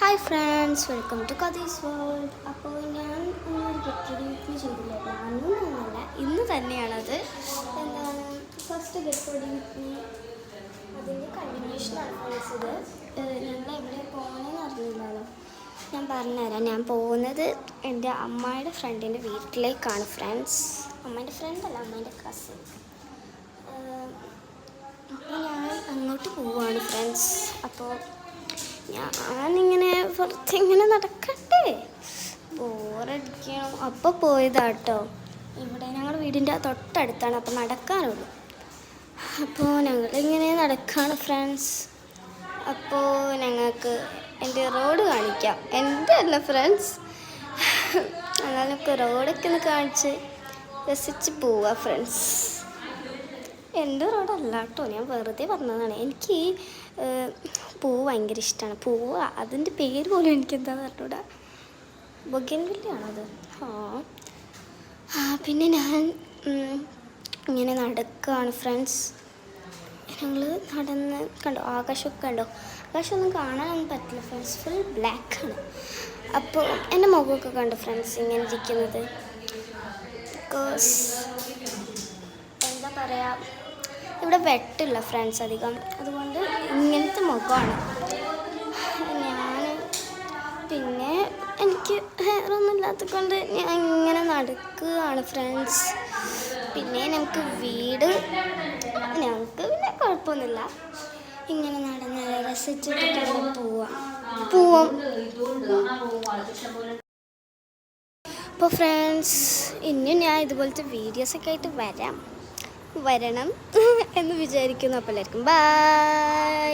Hi friends, welcome to Kathy's world. അപ്പോൾ ഞാൻ ഒരു ഗെറ്റ് റെഡി വിത്ത് ചെയ്തില്ല, അന്നൊന്നുമല്ല, ഇന്ന് തന്നെയാണത്. എന്താണ് ഫസ്റ്റ് ഗെറ്റ് റെഡി വിത്ത് അതിൻ്റെ കണ്ടിന്യൂഷനാണ് ഫ്രണ്ട്സ്. ഞങ്ങൾ എവിടെ പോകണമെന്ന് അറിയില്ലല്ലോ. ഞാൻ പറഞ്ഞുതരാം. ഞാൻ പോകുന്നത് എൻ്റെ അമ്മയുടെ ഫ്രണ്ടിൻ്റെ വീട്ടിലേക്കാണ് ഫ്രണ്ട്സ്. അമ്മേൻ്റെ ഫ്രണ്ടല്ല, അമ്മേൻ്റെ കസിൻ. അപ്പോൾ ഞാൻ അങ്ങോട്ട് പോവുകയാണ് ഫ്രണ്ട്സ്. അപ്പോൾ ഞാനിങ്ങനെ പുറത്തിങ്ങനെ നടക്കട്ടെ, ബോറടിക്കണം. അപ്പോൾ പോയതാട്ടോ. ഇവിടെ ഞങ്ങളുടെ വീടിൻ്റെ തൊട്ടടുത്താണ്, അപ്പോൾ നടക്കാനുള്ളൂ. അപ്പോൾ ഞങ്ങളിങ്ങനെ നടക്കുകയാണ് ഫ്രണ്ട്സ്. അപ്പോൾ ഞങ്ങൾക്ക് എൻ്റെ റോഡ് കാണിക്കാം. എൻ്റെ അല്ല ഫ്രണ്ട്സ്, ഞങ്ങൾക്ക് റോഡൊക്കെ ഒന്ന് കാണിച്ച് രസിച്ച് പോവുക ഫ്രണ്ട്സ്. എൻ്റെ റോഡല്ല കേട്ടോ, ഞാൻ വെറുതെ പറഞ്ഞതാണ്. എനിക്ക് പൂവ് ഭയങ്കര ഇഷ്ടമാണ്. പൂവ് അതിൻ്റെ പേര് പോലും എനിക്കെന്താണെന്ന് പറഞ്ഞൂടാ. ബൊഗൻവില്ലയാണത്. പിന്നെ ഞാൻ ഇങ്ങനെ നടക്കുകയാണ് ഫ്രണ്ട്സ്. ഞങ്ങൾ നടന്ന് കണ്ടോ, ആകാശമൊക്കെ കണ്ടോ. ആകാശമൊന്നും കാണാനൊന്നും പറ്റില്ല ഫ്രണ്ട്സ്, ഫുൾ ബ്ലാക്കാണ്. അപ്പോൾ എൻ്റെ മുഖമൊക്കെ കണ്ടോ ഫ്രണ്ട്സ്, ഇങ്ങനെ ഇരിക്കുന്നത്. ബിക്കോസ് എന്താ പറയുക, ഇവിടെ വെട്ടില്ല ഫ്രണ്ട്സ് അധികം, അതുകൊണ്ട് ഇങ്ങനത്തെ മുഖമാണ് ഞാൻ. പിന്നെ എനിക്ക് ഹെയറൊന്നും ഇല്ലാത്തത് കൊണ്ട് ഞാൻ ഇങ്ങനെ നടക്കുകയാണ് ഫ്രണ്ട്സ്. പിന്നെ ഞങ്ങൾക്ക് പിന്നെ കുഴപ്പമൊന്നുമില്ല, ഇങ്ങനെ നടന്ന് രസിച്ചിട്ട് പോവാം. അപ്പോൾ ഫ്രണ്ട്സ്, ഇനിയും ഞാൻ ഇതുപോലത്തെ വീഡിയോസൊക്കെ ആയിട്ട് വരണം എന്ന് വിചാരിക്കുന്നു. അപ്പോൾ എല്ലാവർക്കും ബൈ.